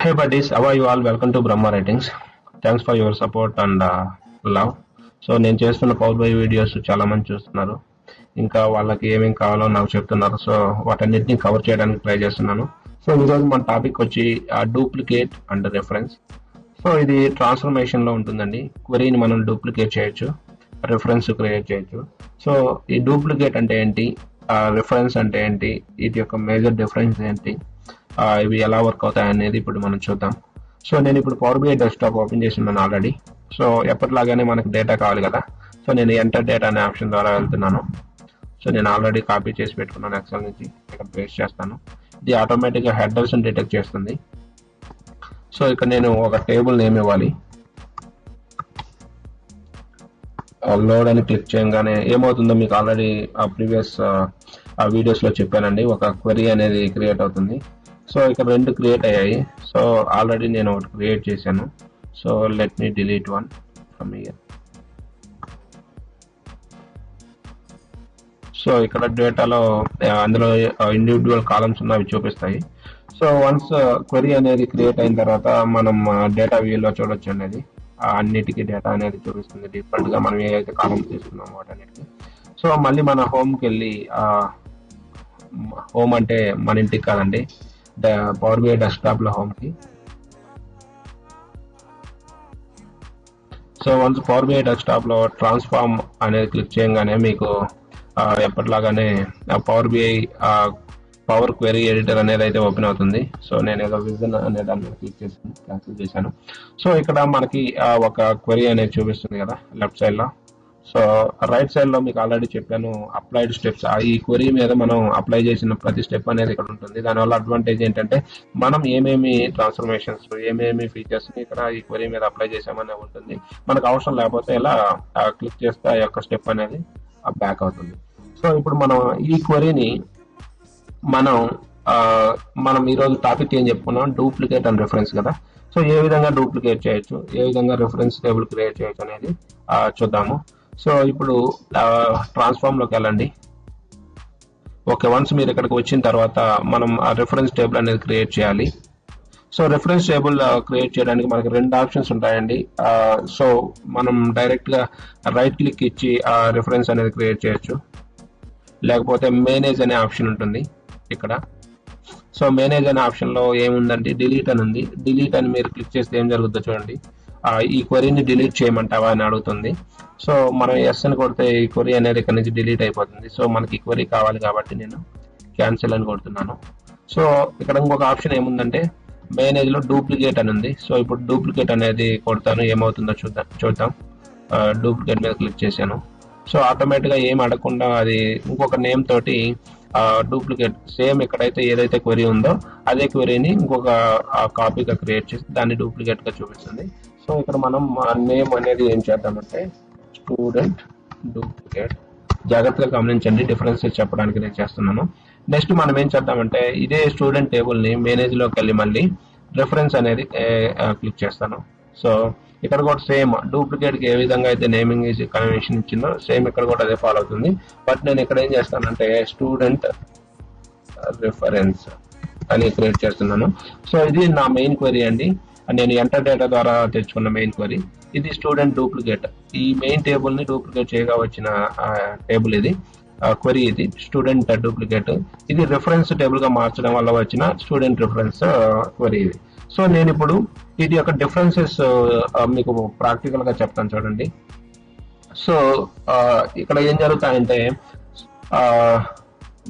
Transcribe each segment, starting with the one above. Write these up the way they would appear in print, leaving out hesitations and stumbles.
Hey buddies, how are you all? Welcome to Brahma Writings. Thanks for your support and love. So నేను చేస్తున్న power by videos చాలా మంది చూస్తున్నారు. ఇంకా వాళ్ళకి ఏమేమి కావాలో నాకు చెప్తున్నారు. సో వాటన్నిటిని కవర్ చేయడానికి ట్రై చేస్తున్నాను. సో ఈరోజు మన టాపిక్ వచ్చి డూప్లికేట్ అండ్ రెఫరెన్స్. సో ఇది ట్రాన్స్ఫర్మేషన్ లో ఉంటుందండి. క్వెరీని మనం డూప్లికేట్ చేయొచ్చు, రెఫరెన్స్ క్రియేట్ చేయొచ్చు. సో ఈ డూప్లికేట్ అంటే ఏంటి, రిఫరెన్స్ అంటే ఏంటి, వీటి యొక్క మేజర్ డిఫరెన్స్ ఏంటి, ఇవి ఎలా వర్క్ అవుతాయి అనేది ఇప్పుడు మనం చూద్దాం. సో నేను ఇప్పుడు పవర్ బిఐ డెస్క్టాప్ ఓపెన్ చేస్తున్నాను ఆల్రెడీ. సో ఎప్పటిలాగానే మనకు డేటా కావాలి కదా. సో నేను ఎంటర్ డేటా అనే ఆప్షన్ ద్వారా వెళ్తున్నాను. సో నేను ఆల్రెడీ కాపీ చేసి పెట్టుకున్నాను ఎక్సెల్ నుంచి, ఇక్కడ పేస్ట్ చేస్తాను. ఇది ఆటోమేటిక్గా హెడర్స్ డిటెక్ట్ చేస్తుంది. సో ఇక్కడ నేను ఒక టేబుల్ నేమ్ ఇవ్వాలి. లోడ్ అని క్లిక్ చేయగానే ఏమవుతుందో మీకు ఆల్రెడీ ప్రీవియస్ వీడియోస్లో చెప్పానండి. ఒక క్వెరీ అనేది క్రియేట్ అవుతుంది. సో ఇక్కడ రెండు క్రియేట్ అయ్యాయి. సో ఆల్రెడీ నేను ఒకటి క్రియేట్ చేశాను. So let me delete one from here. So ఇక్కడ డేటాలో అందులో ఇండివిజువల్ కాలమ్స్ ఉన్నవి చూపిస్తాయి. సో వన్స్ క్వెరీ అనేది క్రియేట్ అయిన తర్వాత మనం డేటా వ్యూలో చూడొచ్చు అనేది అన్నిటికీ డేటా అనేది చూపిస్తుంది డిఫరెంట్ గా మనం ఏదైతే కాలమ్స్ తీసుకున్నామో వాటన్నిటికీ. సో మళ్ళీ మన హోమ్కి వెళ్ళి, హోమ్ అంటే మన ఇంటికి కాదండి, పవర్ బిఐ డెస్క్టాప్ లో హోమ్కి. So once power BI desktop లో ట్రాన్స్ఫార్మ్ అనేది క్లిక్ చేయగానే మీకు ఎప్పటిలాగానే power BI power query editor అనేది అయితే ఓపెన్ అవుతుంది. సో నేను ఏదో విజన్ అనే దాని మీద క్లిక్ చేసి క్యాన్సిల్ చేశాను. సో ఇక్కడ మనకి ఒక క్వెరీ అనేది చూపిస్తుంది కదా లెఫ్ట్ సైడ్ లో. సో రైట్ సైడ్ లో మీకు ఆల్రెడీ చెప్పాను అప్లైడ్ స్టెప్స్. ఈ క్వెరీ మీద మనం అప్లై చేసిన ప్రతి స్టెప్ అనేది ఇక్కడ ఉంటుంది. దానివల్ల అడ్వాంటేజ్ ఏంటంటే మనం ఏమేమి ట్రాన్స్ఫర్మేషన్స్, ఏమేమి ఫీచర్స్ ఇక్కడ ఈ క్వెరీ మీద అప్లై చేసామనే ఉంటుంది. మనకు అవసరం లేకపోతే ఇలా క్లిక్ చేస్తే ఆ యొక్క స్టెప్ అనేది బ్యాక్ అవుతుంది. సో ఇప్పుడు మనం ఈ క్వెరీని మనం ఈరోజు టాపిక్ ఏం చెప్పుకున్నాం, డూప్లికేట్ అండ్ రిఫరెన్స్ కదా. సో ఏ విధంగా డూప్లికేట్ చేయొచ్చు, ఏ విధంగా రిఫరెన్స్ టేబుల్ క్రియేట్ చేయొచ్చు అనేది చూద్దాము. సో ఇప్పుడు ట్రాన్స్ఫార్మ్ లోకి వెళ్ళండి. ఓకే, వన్స్ మీరు ఇక్కడికి వచ్చిన తర్వాత మనం ఆ రిఫరెన్స్ టేబుల్ అనేది క్రియేట్ చేయాలి. సో రిఫరెన్స్ టేబుల్ క్రియేట్ చేయడానికి మనకి రెండు ఆప్షన్స్ ఉంటాయండి. సో మనం డైరెక్ట్ గా రైట్ క్లిక్ ఇచ్చి ఆ రిఫరెన్స్ అనేది క్రియేట్ చేయొచ్చు, లేకపోతే మేనేజ్ అనే ఆప్షన్ ఉంటుంది ఇక్కడ. సో మేనేజ్ అనే ఆప్షన్ లో ఏముందంటే డిలీట్ అని ఉంది. డిలీట్ అని మీరు క్లిక్ చేస్తే ఏం జరుగుతుందో చూడండి. ఈ క్వెరీని డిలీట్ చేయమంటావా అని అడుగుతుంది. సో మనం ఎస్ అని కొడితే ఈ క్వెరీ అనేది ఇక్కడ నుంచి డిలీట్ అయిపోతుంది. సో మనకి క్వెరీ కావాలి కాబట్టి నేను క్యాన్సిల్ అని కొడుతున్నాను. సో ఇక్కడ ఇంకొక ఆప్షన్ ఏముందంటే మేనేజ్ లో డూప్లికేట్ అని ఉంది. సో ఇప్పుడు డూప్లికేట్ అనేది కొడతాను, ఏమవుతుందో చూద్దాం. డూప్లికేట్ మీద క్లిక్ చేశాను. సో ఆటోమేటిక్ గా ఏం అడగకుండా అది ఇంకొక నేమ్ తోటి డూప్లికేట్ సేమ్ ఎక్కడైతే ఏదైతే క్వెరీ ఉందో అదే క్వెరీని ఇంకొక కాపీగా క్రియేట్ చేసి దాన్ని డూప్లికేట్ గా చూపిస్తుంది. సో ఇక్కడ మనం నేమ్ అనేది ఏం చేద్దామంటే స్టూడెంట్ డూప్లికేట్. జాగ్రత్తగా గమనించండి, డిఫరెన్సెస్ చెప్పడానికి నేను చేస్తున్నాను. నెక్స్ట్ మనం ఏం చేద్దామంటే ఇదే స్టూడెంట్ టేబుల్ ని మేనేజ్ లోకి వెళ్ళి మళ్ళీ రెఫరెన్స్ అనేది క్లిక్ చేస్తాను. సో ఇక్కడ కూడా సేమ్ డూప్లికేట్ కి ఏ విధంగా అయితే నేమింగ్ కన్వెన్షన్ ఇచ్చిందో సేమ్ ఇక్కడ కూడా అదే ఫాలో అవుతుంది. బట్ నేను ఇక్కడ ఏం చేస్తానంటే స్టూడెంట్ రిఫరెన్స్ అని క్రియేట్ చేస్తున్నాను. సో ఇది నా మెయిన్ క్వెరీ అండి. నేను ఎంటర్ డేటా ద్వారా తెచ్చుకున్న మెయిన్ క్వెరీ. ఇది స్టూడెంట్ డూప్లికేట్. ఈ మెయిన్ టేబుల్ ని డూప్లికేట్ చేయగా వచ్చిన టేబుల్ ఇది, క్వెరీ ఇది స్టూడెంట్ డూప్లికేట్. ఇది రిఫరెన్స్ టేబుల్ గా మార్చడం వల్ల వచ్చిన స్టూడెంట్ రిఫరెన్స్ క్వెరీ ఇది. సో నేను ఇప్పుడు వీటి యొక్క డిఫరెన్సెస్ మీకు ప్రాక్టికల్ గా చెప్తాను చూడండి. సో ఇక్కడ ఏం జరుగుతాయంటే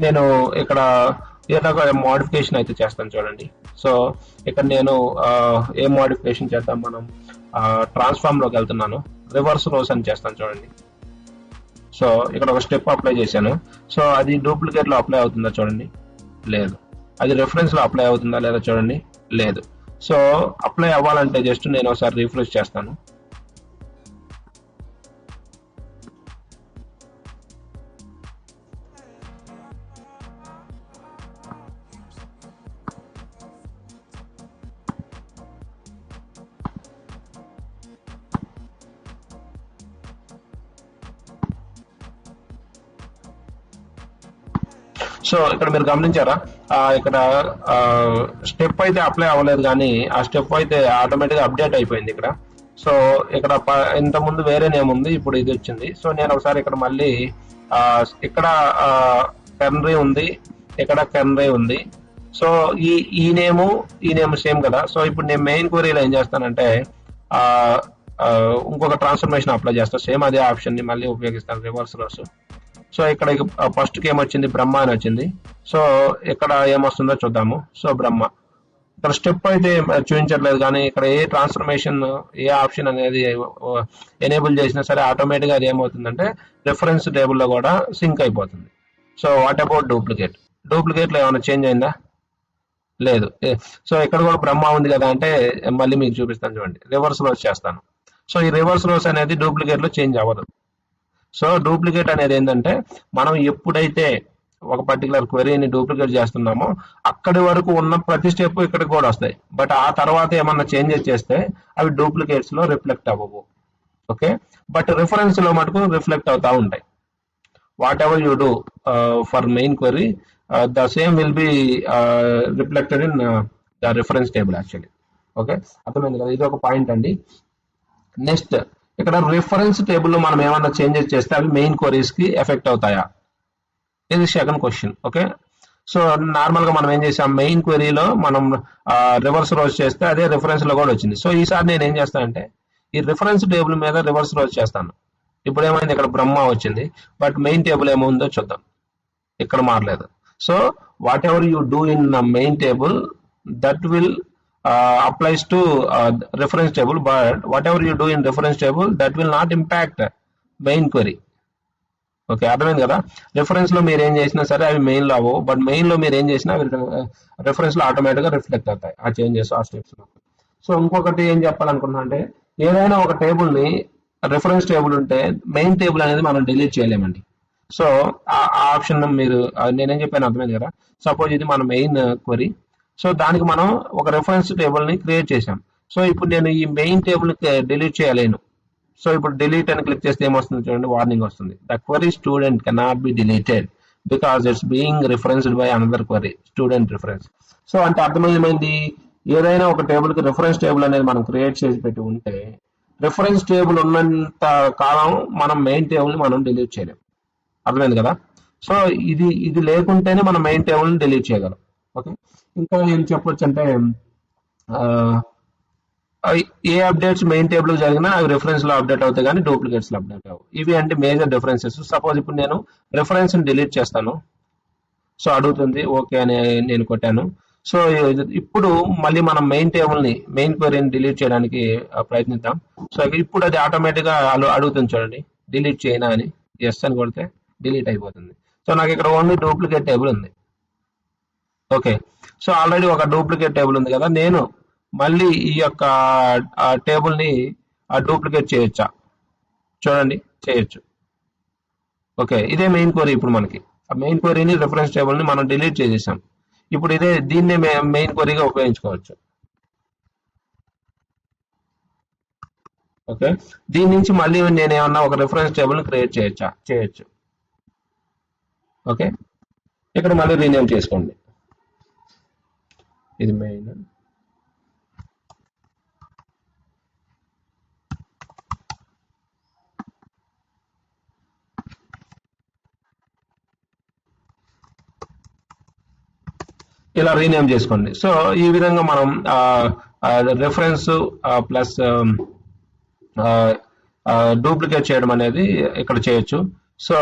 నేను ఇక్కడ ఏదో ఒక మోడిఫికేషన్ అయితే చేస్తాను చూడండి. సో ఇక్కడ నేను ఏ మోడిఫికేషన్ చేద్దాం, మనం ట్రాన్స్ఫార్మ్ లోకి వెళ్తున్నాను, రివర్స్ రోస్ అని చేస్తాను చూడండి. సో ఇక్కడ ఒక స్టెప్ అప్లై చేశాను. సో అది డూప్లికేట్ లో అప్లై అవుతుందా చూడండి, లేదు. అది రెఫరెన్స్ లో అప్లై అవుతుందా లేదా చూడండి, లేదు. సో అప్లై అవ్వాలంటే జస్ట్ నేను ఒకసారి రిఫ్రెష్ చేస్తాను. సో ఇక్కడ మీరు గమనించారా, ఇక్కడ స్టెప్ అయితే అప్లై అవ్వలేదు, కానీ ఆ స్టెప్ అయితే ఆటోమేటిక్గా అప్డేట్ అయిపోయింది ఇక్కడ. సో ఇక్కడ ఇంత ముందు వేరే నేమ్ ఉంది, ఇప్పుడు ఇది వచ్చింది. సో నేను ఒకసారి ఇక్కడ మళ్ళీ ఇక్కడ కెన్రీ ఉంది, ఇక్కడ కెన్రీ ఉంది. సో ఈ నేమ్ సేమ్ కదా. సో ఇప్పుడు నేను మెయిన్ క్వరీలో ఏం చేస్తానంటే ఇంకొక ట్రాన్స్ఫర్మేషన్ అప్లై చేస్తాను, సేమ్ అదే ఆప్షన్ ని మళ్ళీ ఉపయోగిస్తాను, రివర్స్ రోస్. సో ఇక్కడ ఫస్ట్ కి ఏమొచ్చింది, బ్రహ్మ అని వచ్చింది. సో ఇక్కడ ఏమొస్తుందో చూద్దాము. సో బ్రహ్మ ఇక్కడ స్టెప్ అయితే చూపించట్లేదు, కానీ ఇక్కడ ఏ ట్రాన్స్ఫర్మేషన్ ఏ ఆప్షన్ అనేది ఎనేబుల్ చేసినా సరే ఆటోమేటిక్ గా అది ఏమవుతుందంటే రిఫరెన్స్ టేబుల్లో కూడా సింక్ అయిపోతుంది. సో వాట్ అబౌట్ డూప్లికేట్ లో ఏమైనా చేంజ్ అయిందా? లేదు. సో ఇక్కడ కూడా బ్రహ్మ ఉంది కదా అంటే మళ్ళీ మీకు చూపిస్తాను చూడండి, రివర్స్ రోస్ చేస్తాను. సో ఈ రివర్స్ రోస్ అనేది డూప్లికేట్ లో చేంజ్ అవ్వదు. సో డూప్లికేట్ అనేది ఏంటంటే మనం ఎప్పుడైతే ఒక పర్టికులర్ క్వెరీని డూప్లికేట్ చేస్తున్నామో అక్కడి వరకు ఉన్న ప్రతి స్టెప్ ఇక్కడికి కూడా వస్తాయి. బట్ ఆ తర్వాత ఏమన్నా చేంజెస్ చేస్తే అవి డూప్లికేట్స్ లో రిఫ్లెక్ట్ అవ్వవు. ఓకే, బట్ రిఫరెన్స్ లో మటుకు రిఫ్లెక్ట్ అవుతా ఉంటాయి. What ever you do for main query, the same will be reflected in the reference table actually. Okay, అర్థమైంది కదా, ఇది ఒక పాయింట్ అండి. నెక్స్ట్ ఇక్కడ రిఫరెన్స్ టేబుల్లో మనం ఏమన్నా చేంజెస్ చేస్తే అవి మెయిన్ క్వరీస్ కి ఎఫెక్ట్ అవుతాయా, ఇది second question. Okay, so normal గా మనం ఏం చేసాం, మెయిన్ క్వరీలో మనం రివర్స్ రోస్ చేస్తే అదే రిఫరెన్స్ లో కూడా వచ్చింది. సో ఈసారి నేను ఏం చేస్తానంటే ఈ రిఫరెన్స్ టేబుల్ మీద రివర్స్ రోస్ చేస్తాను. ఇప్పుడు ఏమైంది, ఇక్కడ బ్రహ్మ వచ్చింది, బట్ మెయిన్ టేబుల్ ఏముందో చూద్దాం, ఇక్కడ మారలేదు. So what ever you do in main table that will applies to reference table, but whatever you do in reference table that will not impact main query. Okay, అర్థమైంది కదా. Reference లో మీరు ఏం చేసినా సరే అవి మెయిన్ లో అవ్వవు, బట్ మెయిన్ లో మీరు ఏం చేసినా అవి రిఫరెన్స్ లో ఆటోమేటిక్ గా రిఫ్లెక్ట్ అవుతాయి ఆ చేంజెస్ ఆ స్టెప్స్ లో. సో ఇంకొకటి ఏం చెప్పాలనుకున్నా అంటే ఏదైనా ఒక టేబుల్ ని రిఫరెన్స్ టేబుల్ ఉంటే మెయిన్ టేబుల్ అనేది మనం డిలీట్ చేయలేమండి. సో ఆ ఆప్షన్ మీరు నేనేం చెప్పాను అర్థమైంది కదా. సపోజ్ ఇది మన మెయిన్ క్వరీ, సో దానికి మనం ఒక రెఫరెన్స్ టేబుల్ ని క్రియేట్ చేసాం. సో ఇప్పుడు నేను ఈ మెయిన్ టేబుల్ డిలీట్ చేయలేను. సో ఇప్పుడు డిలీట్ అని క్లిక్ చేస్తే ఏమొస్తుంది చూడండి, వార్నింగ్ వస్తుంది, the query student cannot be deleted because it's being referenced by another query student reference. So అంటే అర్థమైంది, ఏదైనా ఒక టేబుల్ కి రిఫరెన్స్ టేబుల్ అనేది మనం క్రియేట్ చేసి పెట్టి ఉంటే రిఫరెన్స్ టేబుల్ ఉన్నంత కాలం మనం మెయిన్ టేబుల్ ని మనం డిలీట్ చేయలేం. అర్థమైంది కదా. సో ఇది లేకుంటేనే మనం మెయిన్ టేబుల్ ని డిలీట్ చేయగలం. ఓకే, ఇంకా ఏం చెప్పొచ్చు అంటే ఏ అప్డేట్స్ మెయిన్ టేబుల్ జరిగినా అవి రిఫరెన్స్ లో అప్డేట్ అవుతాయి కానీ డూప్లికేట్స్ లో అప్డేట్ అవ్వవు. ఇవి అంటే మేజర్ డిఫరెన్సెస్. సపోజ్ ఇప్పుడు నేను రిఫరెన్స్ ని డిలీట్ చేస్తాను, సో అడుగుతుంది, ఓకే అని నేను కొట్టాను. సో ఇప్పుడు మళ్ళీ మనం మెయిన్ టేబుల్ ని మెయిన్ క్వెరీని డిలీట్ చేయడానికి ప్రయత్నిద్దాం. సో ఇప్పుడు అది ఆటోమేటిక్ గా అడుగుతుంది చూడండి, డిలీట్ చేయనా అని. ఎస్ అని కొడితే డిలీట్ అయిపోతుంది. సో నాకు ఇక్కడ ఓన్లీ డూప్లికేట్ టేబుల్ ఉంది. ఓకే, సో ఆల్రెడీ ఒక డూప్లికేట్ టేబుల్ ఉంది కదా, నేను మళ్ళీ ఈ యొక్క టేబుల్ ని డూప్లికేట్ చేయొచ్చా? చూడండి, చేయొచ్చు. ఓకే, ఇదే మెయిన్ క్వరీ. ఇప్పుడు మనకి ఆ మెయిన్ క్వరీని రిఫరెన్స్ టేబుల్ ని మనం డిలీట్ చేసేసాం. ఇప్పుడు దీన్నే మెయిన్ క్వరీగా ఉపయోగించుకోవచ్చు. ఓకే, దీని నుంచి మళ్ళీ నేను ఏమన్నా ఒక రిఫరెన్స్ టేబుల్ ని క్రియేట్ చేయొచ్చా? చేయొచ్చు. ఓకే, ఇక్కడ మళ్ళీ రీనేమ్ చేసుకోండి, ఇది మెయిన్. ఇలా రీనేమ్ చేసుకోండి. సో ఈ విధంగా మనం రిఫరెన్స్ ప్లస్ డూప్లికేట్ చేయడం అనేది ఇక్కడ చేయొచ్చు. సో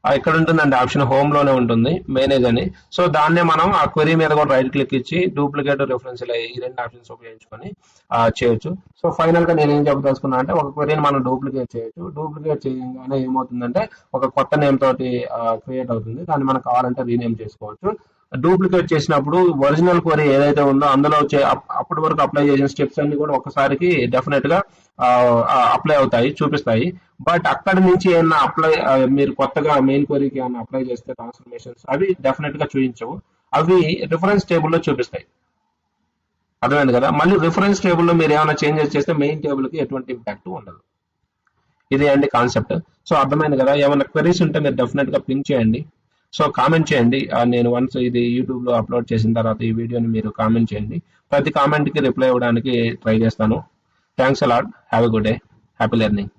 ఇక్కడ ఉంటుందండి ఆప్షన్, హోమ్ లోనే ఉంటుంది మేనేజ్ అని. సో దాన్నే మనం ఆ క్వెరీ మీద కూడా రైట్ క్లిక్ ఇచ్చి డూప్లికేట్ రిఫరెన్స్ ఈ రెండు ఆప్షన్స్ ఉపయోగించుకొని చేయొచ్చు. సో ఫైనల్ గా నేను ఏం చెప్పదలుచుకున్నా అంటే ఒక క్వెరీని మనం డూప్లికేట్ చేయొచ్చు. డూప్లికేట్ చేయగానే ఏమవుతుందంటే ఒక కొత్త నేమ్ తోటి క్రియేట్ అవుతుంది, దాన్ని మనం కావాలంటే రీనేమ్ చేసుకోవచ్చు. డూప్లికేట్ చేసినప్పుడు ఒరిజినల్ క్వరీ ఏదైతే ఉందో అందులో అప్పటి వరకు అప్లై చేసిన స్టెప్స్ అన్ని కూడా ఒకసారికి డెఫినెట్ గా అప్లై అవుతాయి, చూపిస్తాయి. బట్ అక్కడి నుంచి ఏమన్నా మీరు కొత్తగా మెయిన్ క్వరీకి ఏమన్నా అప్లై చేస్తే ట్రాన్స్ఫర్మేషన్స్ అవి డెఫినెట్ గా చూపించవు, అవి రిఫరెన్స్ టేబుల్లో చూపిస్తాయి. అర్థమైంది కదా. మళ్ళీ రిఫరెన్స్ టేబుల్లో మీరు ఏమైనా చేంజెస్ చేస్తే మెయిన్ టేబుల్ కి ఎటువంటి ఇంపాక్ట్ ఉండదు. ఇది అండి కాన్సెప్ట్. సో అర్థమైంది కదా. ఏమైనా క్వెరీస్ ఉంటే మీరు డెఫినెట్ గా పింక్ చేయండి. సో కామెంట్ చేయండి. నేను వన్స్ ఇది యూట్యూబ్లో అప్లోడ్ చేసిన తర్వాత ఈ వీడియోని మీరు కామెంట్ చేయండి. ప్రతి కామెంట్కి రిప్లై ఇవ్వడానికి ట్రై చేస్తాను. Thanks a lot. Have a good day. Happy learning.